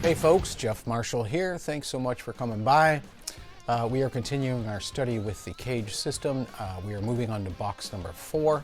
Hey folks, Jeff Marshall here. Thanks so much for coming by. We are continuing our study with the CAGED system. We are moving on to box number 4.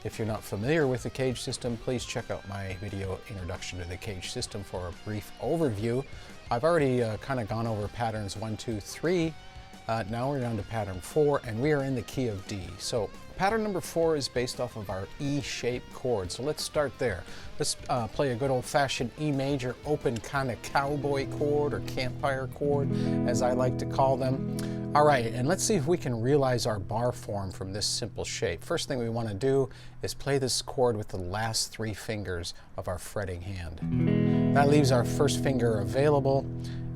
If you're not familiar with the CAGED system, please check out my video Introduction to the CAGED system for a brief overview. I've already kind of gone over patterns 1, 2, 3. Now we're down to pattern 4, and we are in the key of D. So pattern number 4 is based off of our E-shaped chord. So let's start there. Let's play a good old-fashioned E major open kind of cowboy chord, or campfire chord, as I like to call them. All right, and let's see if we can realize our bar form from this simple shape. First thing we want to do is play this chord with the last 3 fingers of our fretting hand. That leaves our first finger available,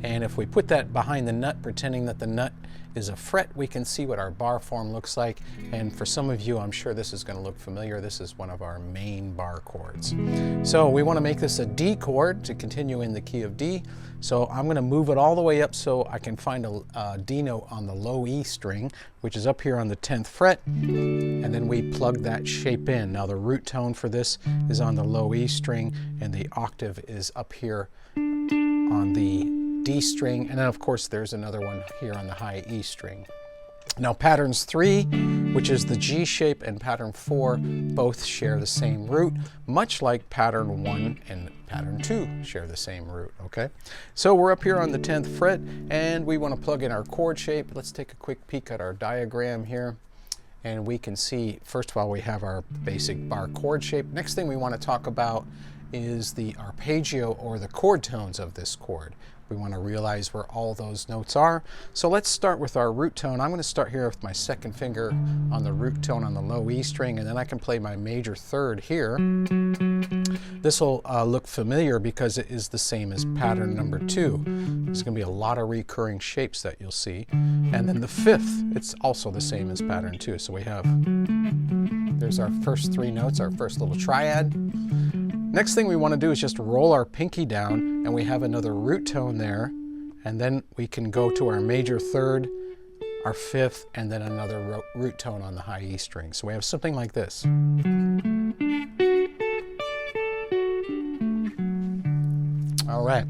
and if we put that behind the nut, pretending that the nut is a fret, we can see what our bar form looks like. And for some of you, I'm sure this is going to look familiar. This is one of our main bar chords. So we want to make this a D chord to continue in the key of D. So I'm going to move it all the way up so I can find a D note on the low E string, which is up here on the 10th fret. And then we plug that shape in. Now the root tone for this is on the low E string, and the octave is up here on the D string, and then of course there's another one here on the high E string. Now patterns 3, which is the G shape, and pattern 4 both share the same root, much like pattern 1 and pattern 2 share the same root, okay? So we're up here on the 10th fret, and we want to plug in our chord shape. Let's take a quick peek at our diagram here, and we can see, first of all, we have our basic bar chord shape. Next thing we want to talk about is the arpeggio, or the chord tones of this chord. We want to realize where all those notes are. So let's start with our root tone. I'm going to start here with my second finger on the root tone on the low E string, and then I can play my major third here. This will look familiar because it is the same as pattern number 2. There's going to be a lot of recurring shapes that you'll see. And then the 5th, it's also the same as pattern 2. So we have, there's our first 3 notes, our first little triad. Next thing we want to do is just roll our pinky down, and we have another root tone there, and then we can go to our major third, our 5th, and then another root tone on the high E string. So we have something like this. All right.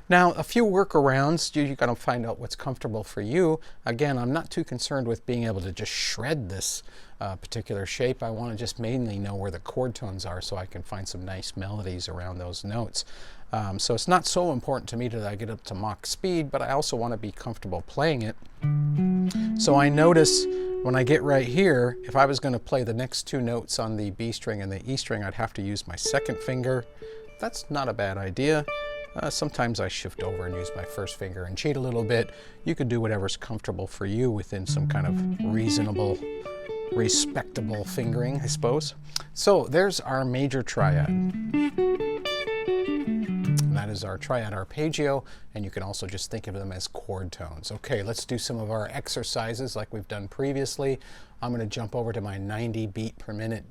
Now, a few workarounds. You got to find out what's comfortable for you. Again, I'm not too concerned with being able to just shred this particular shape. I want to just mainly know where the chord tones are so I can find some nice melodies around those notes. So it's not so important to me that I get up to Mach speed, but I also want to be comfortable playing it. So I notice when I get right here, if I was going to play the next 2 notes on the B string and the E string, I'd have to use my second finger. That's not a bad idea. Sometimes I shift over and use my first finger and cheat a little bit. You could do whatever's comfortable for you within some kind of reasonable, respectable fingering, I suppose. So there's our major triad. And that is our triad arpeggio, and you can also just think of them as chord tones. Okay, let's do some of our exercises like we've done previously. I'm going to jump over to my 90 beat per minute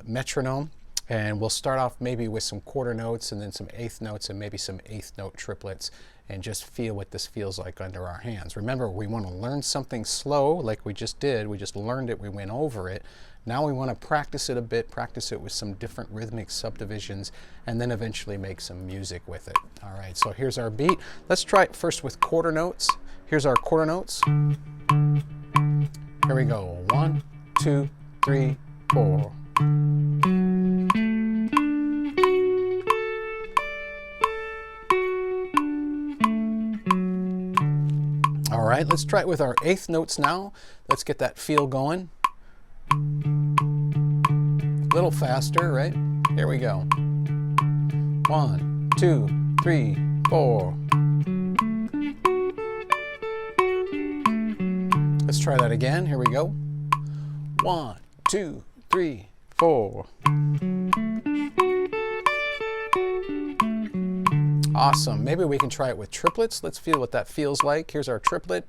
metronome. And we'll start off maybe with some quarter notes, and then some eighth notes, and maybe some eighth note triplets, and just feel what this feels like under our hands. Remember, we want to learn something slow like we just did. We just learned it, we went over it. Now we want to practice it a bit, practice it with some different rhythmic subdivisions, and then eventually make some music with it. All right, so here's our beat. Let's try it first with quarter notes. Here's our quarter notes. Here we go. 1, 2, 3, 4. All right, let's try it with our eighth notes now. Let's get that feel going. A little faster, right? Here we go. 1, 2, 3, 4. Let's try that again. Here we go. 1, 2, 3, 4. Awesome. Maybe we can try it with triplets. Let's feel what that feels like. Here's our triplet.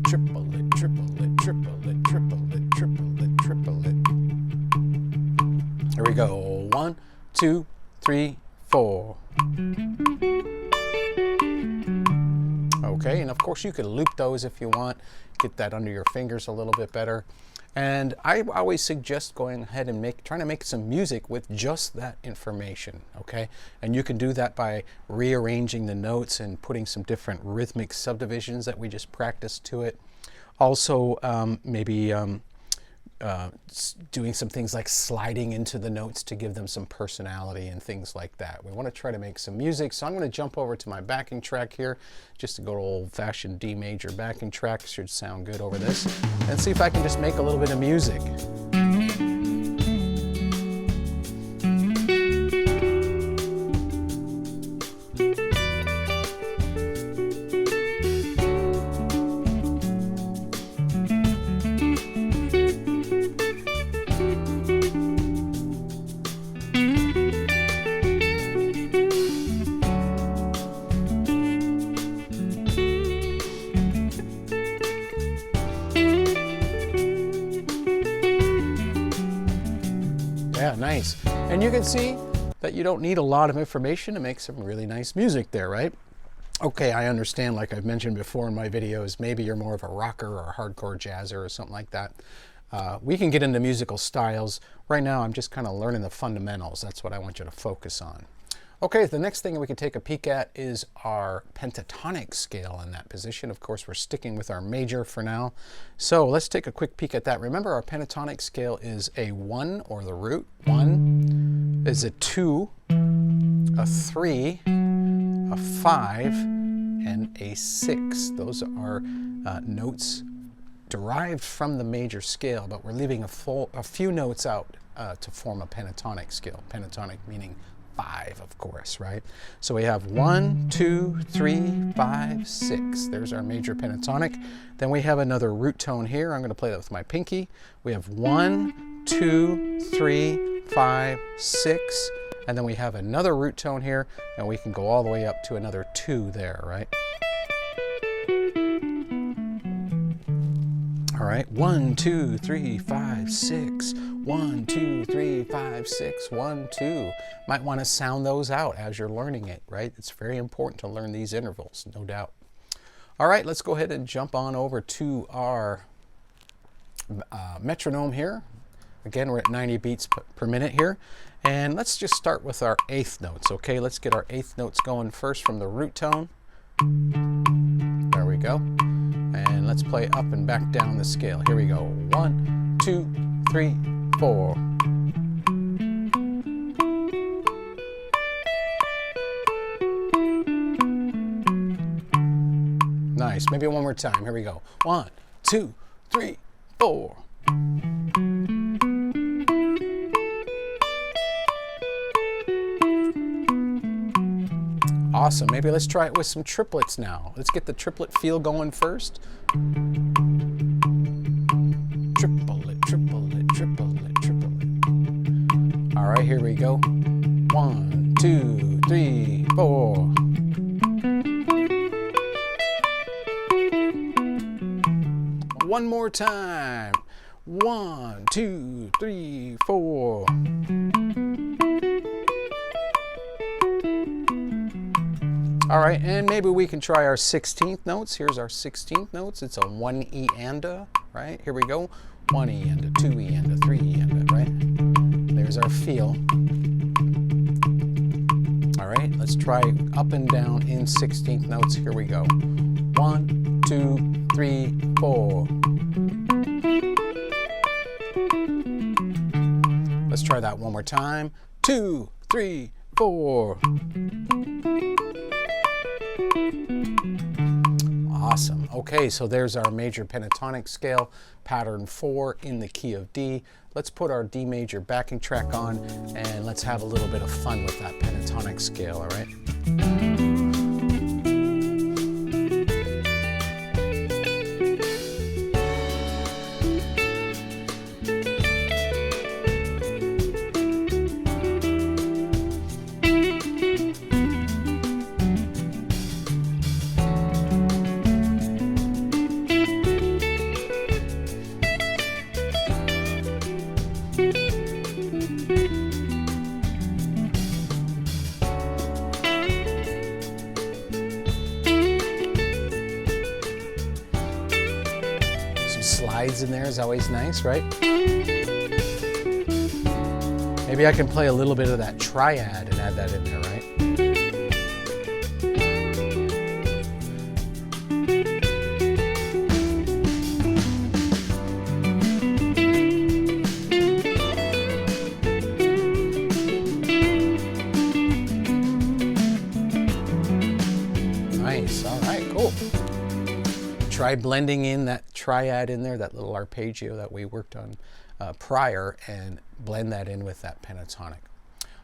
Triplet, triplet, triplet, triplet, triplet, triplet. Here we go. 1, 2, 3, 4. okay? And of course you could loop those if you want, get that under your fingers a little bit better. And I always suggest going ahead and trying to make some music with just that information, okay? And you can do that by rearranging the notes and putting some different rhythmic subdivisions that we just practiced to it. Also, maybe doing some things like sliding into the notes to give them some personality and things like that. We want to try to make some music, so I'm going to jump over to my backing track here, just to go to old-fashioned D major backing track. Should sound good over this, and see if I can just make a little bit of music. Yeah, nice. And you can see that you don't need a lot of information to make some really nice music there, right? Okay, I understand, like I've mentioned before in my videos, maybe you're more of a rocker or a hardcore jazzer or something like that. We can get into musical styles. Right now, I'm just kind of learning the fundamentals. That's what I want you to focus on. Okay, the next thing we can take a peek at is our pentatonic scale in that position. Of course, we're sticking with our major for now. So let's take a quick peek at that. Remember, our pentatonic scale is a 1, or the root. 1 is a 2, a 3, a 5, and a 6. Those are notes derived from the major scale, but we're leaving a few notes out to form a pentatonic scale. Pentatonic meaning 5, of course, right? So we have 1, 2, 3, 5, 6. There's our major pentatonic. Then we have another root tone here. I'm going to play that with my pinky. We have 1, 2, 3, 5, 6. And then we have another root tone here, and we can go all the way up to another 2 there, right? All right, 1, 2, 3, 5, 6. 1, 2, 3, 5, 6, 1, 2. Might want to sound those out as you're learning it, right? It's very important to learn these intervals, no doubt. All right, let's go ahead and jump on over to our metronome here. Again, we're at 90 beats per minute here. And let's just start with our 8th notes, okay? Let's get our 8th notes going first from the root tone. There we go. And let's play up and back down the scale. Here we go. 1, 2, 3, 4. Nice. Maybe one more time. Here we go. 1, 2, 3, 4. Awesome. Maybe let's try it with some triplets now. Let's get the triplet feel going first. Triplet, triplet, triplet, triplet. All right, here we go. 1, 2, 3, 4. One more time. 1, 2, 3, 4. All right, and maybe we can try our 16th notes. Here's our 16th notes. It's a 1 E and a, right? Here we go. 1 E and a, 2 E and a, 3 E and a, right? There's our feel. All right, let's try up and down in 16th notes. Here we go. 1, 2, 3, 4. Let's try that one more time. 2, 3, 4. Awesome. Okay, so there's our major pentatonic scale, pattern 4 in the key of D. Let's put our D major backing track on and let's have a little bit of fun with that pentatonic scale, all right? slides in there is always nice, right? Maybe I can play a little bit of that triad and add that in there, right? Nice, all right, cool. Try blending in that triad in there, that little arpeggio that we worked on prior, and blend that in with that pentatonic.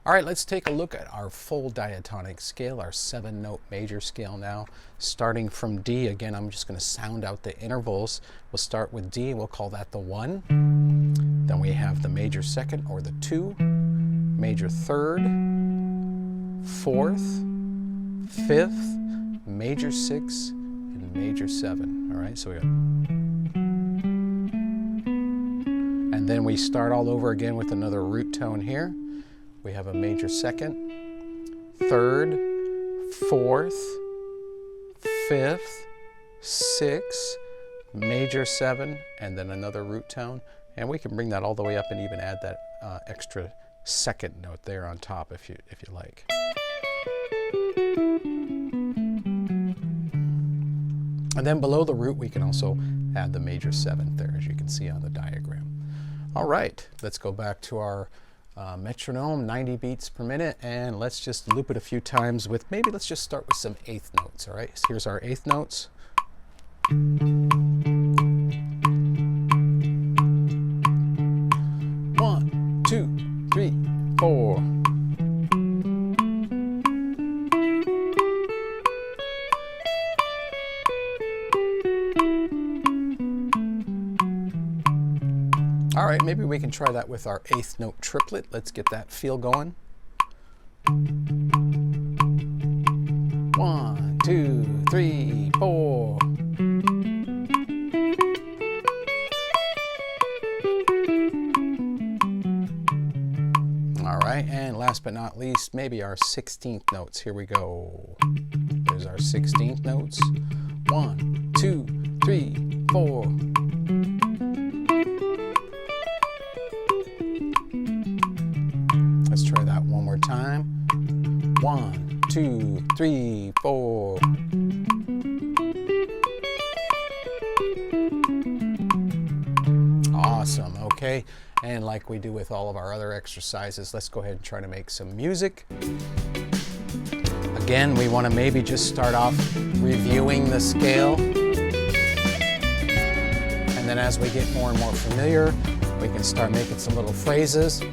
All right, let's take a look at our full diatonic scale, our 7-note major scale now, starting from D. Again, I'm just going to sound out the intervals. We'll start with D, and we'll call that the 1. Then we have the major second, or the 2, major third, 4th, 5th, major 6, and major 7. All right, so we got... And then we start all over again with another root tone here. We have a major second, 3rd, 4th, 5th, 6, major 7, and then another root tone. And we can bring that all the way up and even add that extra second note there on top if you like. And then below the root, we can also add the major 7th there, as you can see on the diagram. All right, let's go back to our metronome, 90 beats per minute, and let's just loop it a few times with, maybe let's just start with some 8th notes, all right? So here's our 8th notes. 1, 2, 3, 4. All right, maybe we can try that with our 8th note triplet. Let's get that feel going. 1, 2, 3, 4. All right, and last but not least, maybe our 16th notes. Here we go. There's our 16th notes. 1, 2, 3, 4. Let's try that one more time. 1, 2, 3, 4. Awesome, okay. And like we do with all of our other exercises, let's go ahead and try to make some music. Again, we want to maybe just start off reviewing the scale. And then as we get more and more familiar, we can start making some little phrases.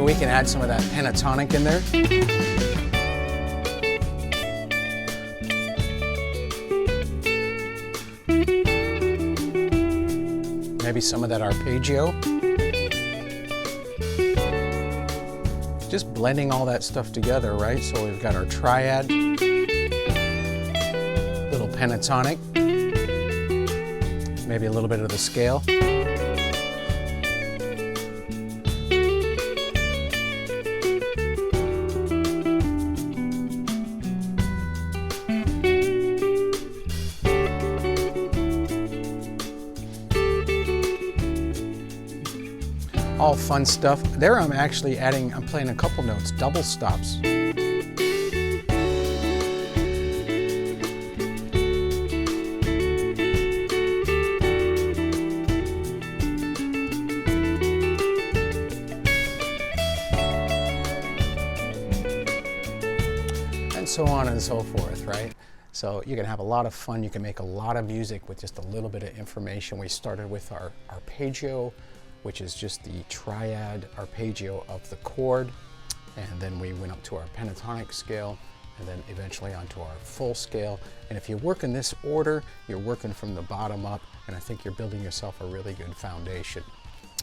We can add some of that pentatonic in there. Maybe some of that arpeggio. Just blending all that stuff together, right? So we've got our triad, little pentatonic, maybe a little bit of the scale. All fun stuff. There I'm actually adding, I'm playing a couple notes, double stops. And so on and so forth, right? So you can have a lot of fun. You can make a lot of music with just a little bit of information. We started with our arpeggio, which is just the triad arpeggio of the chord. And then we went up to our pentatonic scale, and then eventually onto our full scale. And if you work in this order, you're working from the bottom up, and I think you're building yourself a really good foundation.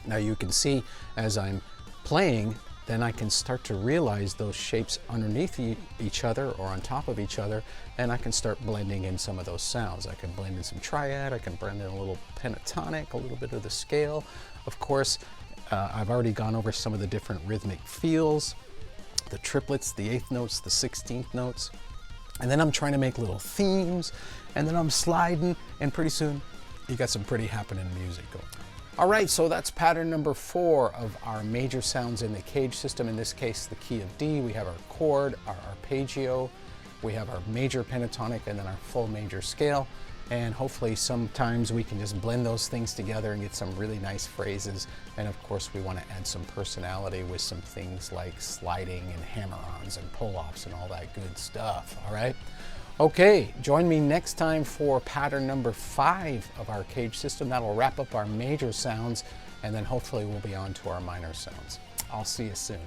Now you can see as I'm playing then I can start to realize those shapes underneath each other or on top of each other, and I can start blending in some of those sounds. I can blend in some triad, I can blend in a little pentatonic, a little bit of the scale. Of course, I've already gone over some of the different rhythmic feels, the triplets, the eighth notes, the 16th notes. And then I'm trying to make little themes, and then I'm sliding, and pretty soon you got some pretty happening music going on. All right, so that's pattern number 4 of our major sounds in the CAGED system. In this case, the key of D. We have our chord, our arpeggio, we have our major pentatonic, and then our full major scale. And hopefully sometimes we can just blend those things together and get some really nice phrases. And of course, we want to add some personality with some things like sliding and hammer-ons and pull-offs and all that good stuff, all right? Okay, join me next time for pattern number 5 of our CAGED system. That'll wrap up our major sounds, and then hopefully we'll be on to our minor sounds. I'll see you soon.